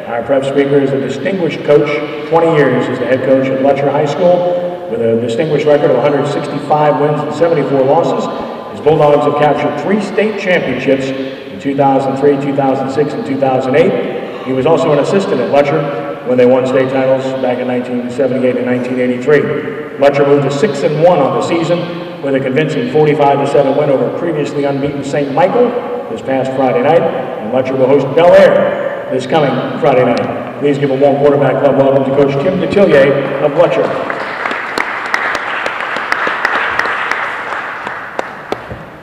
Our prep speaker is a distinguished coach, 20 years as the head coach at Lutcher High School, with a distinguished record of 165 wins and 74 losses. His Bulldogs have captured 3 state championships in 2003, 2006, and 2008. He was also an assistant at Lutcher when they won state titles back in 1978 and 1983. Lutcher moved to 6-1 on the season with a convincing 45-7 win over previously unbeaten St. Michael this past Friday night, and Lutcher will host Bel Air this coming Friday night. Please give a warm quarterback club welcome to Coach Tim Detillier of Lutcher.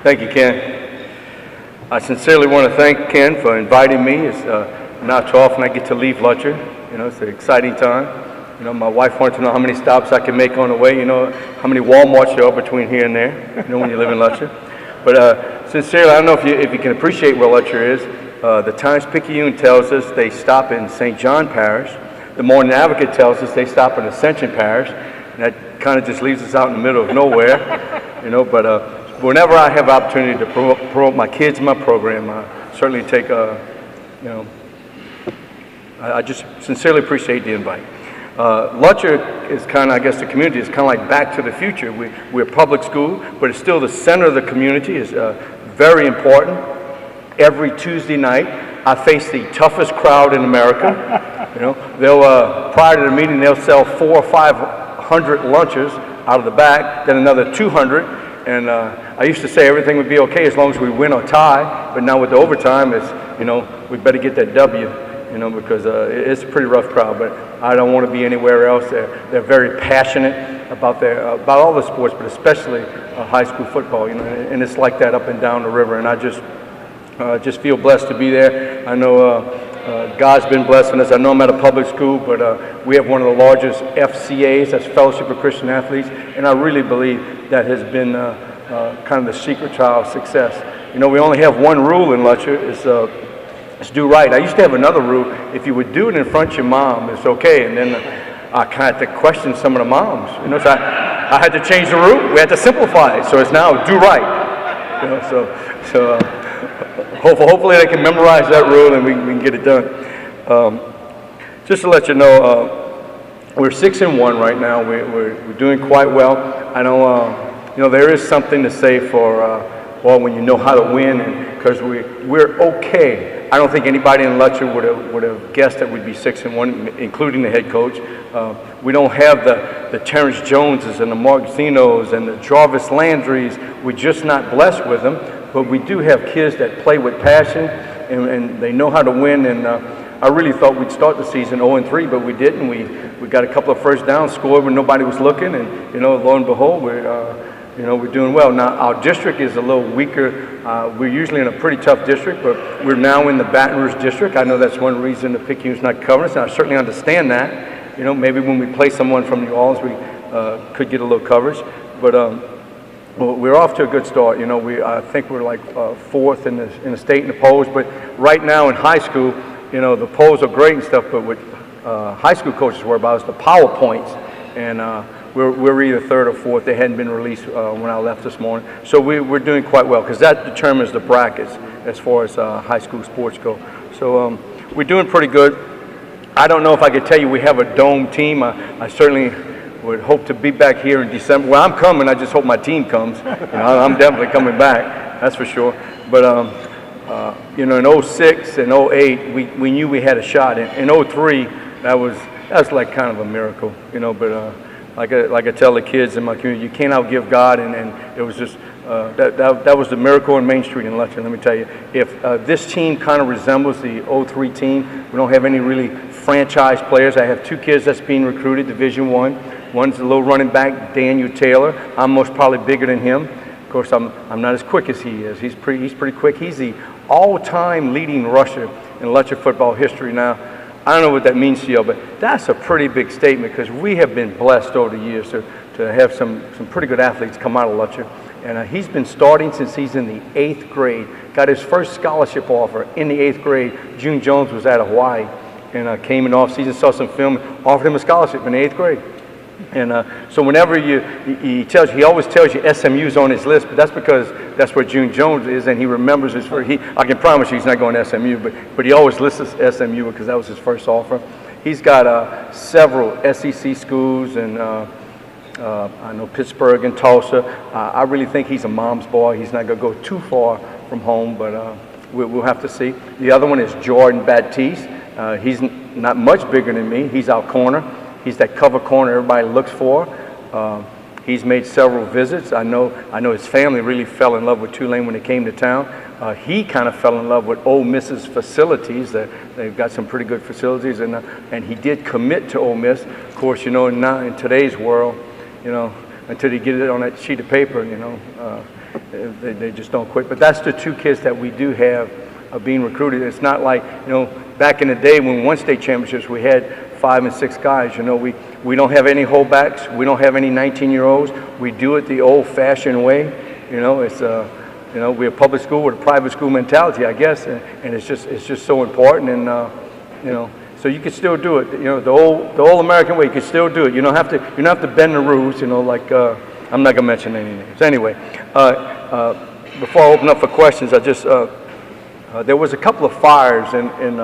Thank you, Ken. I sincerely want to thank Ken for inviting me. It's not too often I get to leave Lutcher. You know, it's an exciting time. You know, my wife wanted to know how many stops I can make on the way. You know, how many Walmarts there are between here and there. You know, when you live in Lutcher. But sincerely, I don't know if you can appreciate where Lutcher is. The Times-Picayune tells us they stop in St. John Parish. The Morning Advocate tells us they stop in Ascension Parish. And that kind of just leaves us out in the middle of nowhere. You know, but whenever I have opportunity to promote my kids in my program, I certainly take you know, I just sincerely appreciate the invite. Lutcher is kind of, I guess the community is kind of like Back to the Future. We're a public school, but it's still the center of the community. It's very important. Every Tuesday night, I face the toughest crowd in America. You know, they'll prior to the meeting, they'll sell 400 or 500 lunches out of the back, then another 200. And I used to say everything would be okay as long as we win or tie, but now with the overtime, it's, you know, we better get that W, you know, because it's a pretty rough crowd. But I don't want to be anywhere else. They're very passionate about about all the sports, but especially high school football, you know, and it's like that up and down the river. And I just feel blessed to be there. I know God's been blessing us. I know I'm at a public school, but we have one of the largest FCAs, that's Fellowship of Christian Athletes, and I really believe that has been kind of the secret to our success. You know, we only have one rule in Lutcher, it's do right. I used to have another rule: if you would do it in front of your mom, it's okay. And then I kind of had to question some of the moms. You know, so I had to change the rule. We had to simplify it, so it's now do right. You know, so hopefully they can memorize that rule and we can get it done. Just to let you know, we're 6-1 right now. We're doing quite well. I know, you know, there is something to say for well, when you know how to win, and because we're okay. I don't think anybody in Lutcher would have guessed that we'd be 6-1, including the head coach. We don't have the Terrence Joneses and the Mark Zenos and the Jarvis Landrys. We're just not blessed with them. But we do have kids that play with passion, and they know how to win. And I really thought we'd start the season 0-3, but we didn't. We got a couple of first downs scored when nobody was looking, and you know, lo and behold, we're doing well. Now our district is a little weaker. We're usually in a pretty tough district, but we're now in the Baton Rouge district. I know that's one reason the Picayune's not covering us, and I certainly understand that. You know, maybe when we play someone from New Orleans, we could get a little coverage, but. Well, we're off to a good start. You know, I think we're like 4th in the state in the polls. But right now in high school, you know, the polls are great and stuff. But what high school coaches worry about is the PowerPoints, and we're either 3rd or 4th. They hadn't been released when I left this morning. So we're doing quite well because that determines the brackets as far as high school sports go. So we're doing pretty good. I don't know if I could tell you we have a dome team. I certainly would hope to be back here in December. Well, I'm coming. I just hope my team comes. You know, I'm definitely coming back. That's for sure. But you know, in 06 and 08, we knew we had a shot. In 03, that was like kind of a miracle. You know, but like I tell the kids in my community, you can't outgive God, and it was just that was the miracle in Main Street in Lutcher. Let me tell you, if this team kind of resembles the 03 team, we don't have any really franchise players. I have 2 kids that's being recruited, Division I. One's a little running back, Daniel Taylor. I'm most probably bigger than him. Of course, I'm not as quick as he is. He's pretty quick. He's the all-time leading rusher in Lutcher football history. Now, I don't know what that means to you, but that's a pretty big statement because we have been blessed over the years to have some pretty good athletes come out of Lutcher. And he's been starting since he's in the 8th grade. Got his first scholarship offer in the 8th grade. June Jones was at Hawaii and came in off-season, saw some film, offered him a scholarship in the 8th grade. And so whenever he always tells you SMU's on his list, but that's because that's where June Jones is, and he remembers his first. I can promise you he's not going to SMU, but he always lists SMU because that was his first offer. He's got several SEC schools, and I know Pittsburgh and Tulsa. I really think he's a mom's boy. He's not going to go too far from home, but we'll have to see. The other one is Jordan Baptiste. He's not much bigger than me. He's our corner. He's that cover corner everybody looks for. He's made several visits. I know his family really fell in love with Tulane when they came to town. He kind of fell in love with Ole Miss's facilities. They've got some pretty good facilities, and he did commit to Ole Miss. Of course, you know, now in today's world, you know, until they get it on that sheet of paper, you know, they just don't quit. But that's the two kids that we do have being recruited. It's not like, you know, back in the day when we won state championships, we had 5 and 6 guys. You know, we don't have any holdbacks. We don't have any 19-year-olds. We do it the old-fashioned way. You know, it's you know, we're a public school with a private school mentality, I guess, and it's just so important. And you know, so you can still do it. You know, the old American way. You can still do it. You don't have to bend the rules. You know, like I'm not gonna mention any names. Anyway, before I open up for questions, I just there was a couple of fires in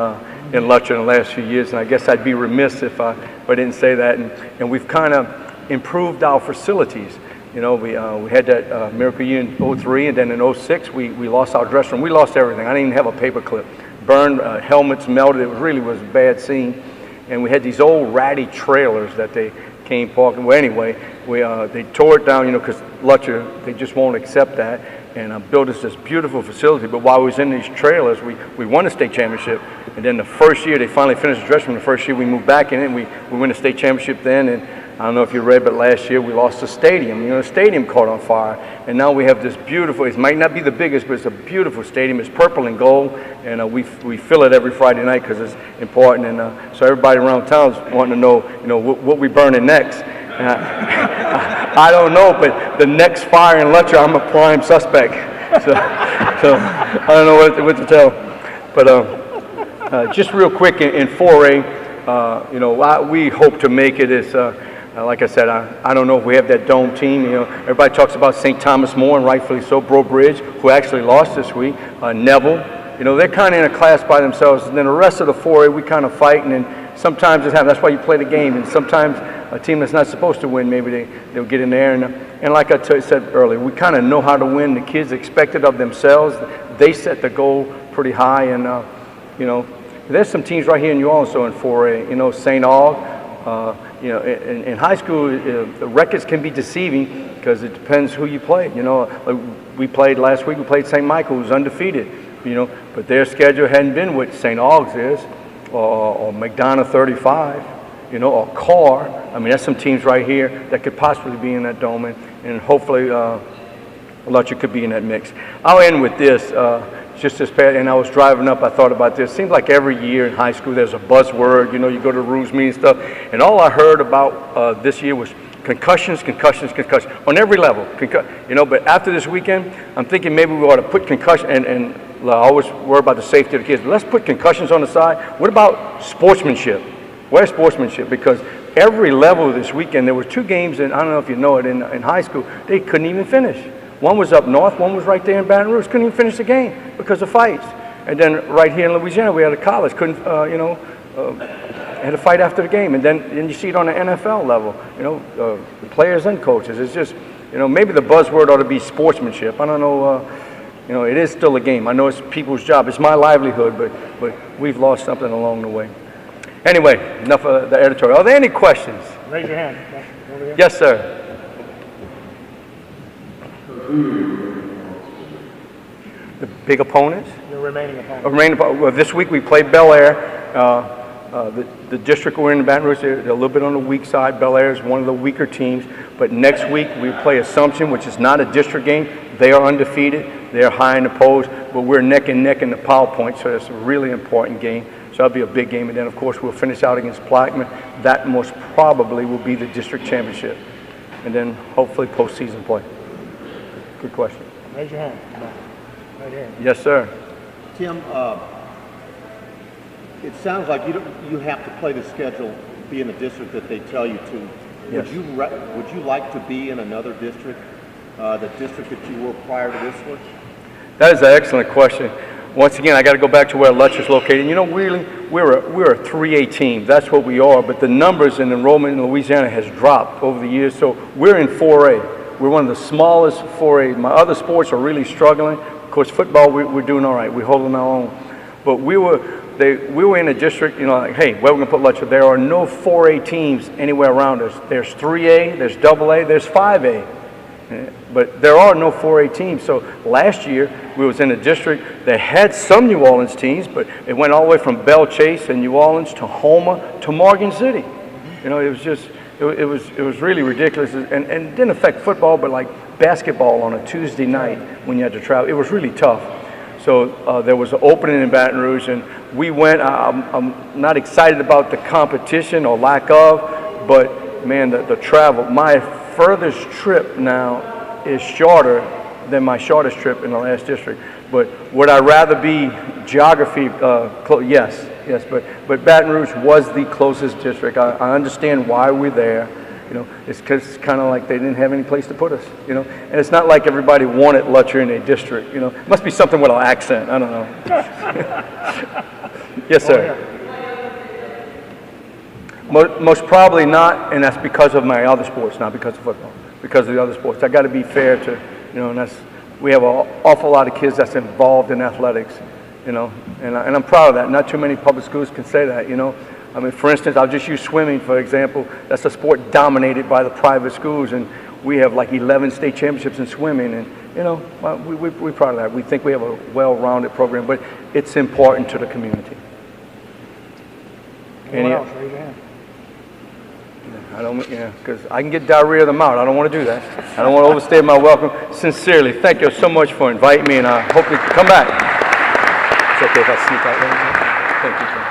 Lutcher in the last few years, and I guess I'd be remiss if I didn't say that. And we've kind of improved our facilities. You know, we had that miracle year in '03, and then in '06 we lost our dressing room. We lost everything. I didn't even have a paper clip. Burned, helmets melted. It really was a bad scene. And we had these old ratty trailers that they came parking. Well, anyway, they tore it down, you know, because Lutcher, they just won't accept that, and built us this beautiful facility. But while we was in these trailers, we won the state championship. And then the first year, they finally finished the dressing room. The first year we moved back in it, and we won the state championship then. And I don't know if you read, but last year we lost the stadium. You know, the stadium caught on fire. And now we have this beautiful, it might not be the biggest, but it's a beautiful stadium. It's purple and gold, and we fill it every Friday night because it's important. And so everybody around town is wanting to know, you know, what we burning next. I don't know, but the next fire in Lutcher, I'm a prime suspect. So I don't know what to tell. But just real quick in 4A, you know, we hope to make it as, like I said, I don't know if we have that dome team. You know, everybody talks about St. Thomas More, and rightfully so, Bro Bridge, who actually lost this week, Neville. You know, they're kind of in a class by themselves, and then the rest of the 4A, we kind of fight, and then sometimes it happens. That's why you play the game, and sometimes a team that's not supposed to win, maybe they'll get in there. And like I said earlier, we kind of know how to win. The kids expect it of themselves. They set the goal pretty high, and, you know, there's some teams right here in New Orleans, so in 4A, you know, St. Aug. You know, in high school, the records can be deceiving because it depends who you play. You know, we played last week. We played St. Michael, who's undefeated. You know, but their schedule hadn't been what St. Aug's is, or McDonough 35. You know, or Carr. I mean, there's some teams right here that could possibly be in that dome, and hopefully Lutcher could be in that mix. I'll end with this. Just this past, and I was driving up, I thought about this. Seems like every year in high school there's a buzzword. You know, you go to rooms, meetings, stuff, and all I heard about this year was concussions on every level. You know, but after this weekend, I'm thinking maybe we ought to put concussion, and I always worry about the safety of the kids, but let's put concussions on the side. What about sportsmanship? Where's sportsmanship? Because every level this weekend, there were 2 games, and I don't know if you know it, in high school, they couldn't even finish. One was up north, one was right there in Baton Rouge. Couldn't even finish the game because of fights. And then right here in Louisiana, we had a college, couldn't, you know, had a fight after the game. And then you see it on the NFL level, you know, players and coaches. It's just, you know, maybe the buzzword ought to be sportsmanship. I don't know, you know, it is still a game. I know it's people's job. It's my livelihood, but we've lost something along the way. Anyway, enough of the editorial. Are there any questions? Raise your hand. Yes, sir. The big opponents? Your remaining opponents. Well, this week we played Bel Air. The district we're in Baton Rouge, they're a little bit on the weak side. Bel Air is one of the weaker teams. But next week we play Assumption, which is not a district game. They are undefeated. They're high in the polls, but we're neck and neck in the PowerPoint, so it's a really important game. So that'll be a big game. And then, of course, we'll finish out against Plaquemine. That most probably will be the district championship. And then hopefully postseason play. Good question. Raise your hand. Right here. Yes, sir. Tim, it sounds like you have to play the schedule, be in the district that they tell you to Yes. Would you like to be in another district, the district that you were prior to this one? That is an excellent question. Once again, I got to go back to where Lutcher is located. You know, really, we're a 3A team. That's what we are. But the numbers in enrollment in Louisiana has dropped over the years. So we're in 4A. We're one of the smallest 4A. My other sports are really struggling. Of course, football, we're doing all right. We're holding our own. But we were in a district, you know, like, hey, where are we going to put Lutcher? There are no 4A teams anywhere around us. There's 3A, there's AA, there's 5A. But there are no 4A teams. So last year, we was in a district that had some New Orleans teams, but it went all the way from Belle Chase and New Orleans to Houma to Morgan City. You know, it was just, it was really ridiculous. And it didn't affect football, but like basketball on a Tuesday night when you had to travel, it was really tough. So there was an opening in Baton Rouge, and we went. I'm not excited about the competition or lack of, but man, the travel, my furthest trip now is shorter than my shortest trip in the last district. But would I rather be geography? Yes, but Baton Rouge was the closest district. I understand why we're there. You know, it's because it's kind of like they didn't have any place to put us, you know. And it's not like everybody wanted Lutcher in a district, you know. It must be something with our accent. I don't know. Yes, sir. Most probably not, and that's because of my other sports, not because of football. Because of the other sports. I got to be fair to, you know, and we have an awful lot of kids that's involved in athletics, you know. And I'm proud of that. Not too many public schools can say that, you know. I mean, for instance, I'll just use swimming, for example. That's a sport dominated by the private schools, and we have like 11 state championships in swimming, and, you know, we're proud of that. We think we have a well-rounded program, but it's important to the community. Anyone else? Raise your hand. Because I can get diarrhea of the mouth. I don't want to do that. I don't want to overstay my welcome. Sincerely, thank you so much for inviting me, and I hope you come back. It's okay if I sneak out there. Thank you, sir.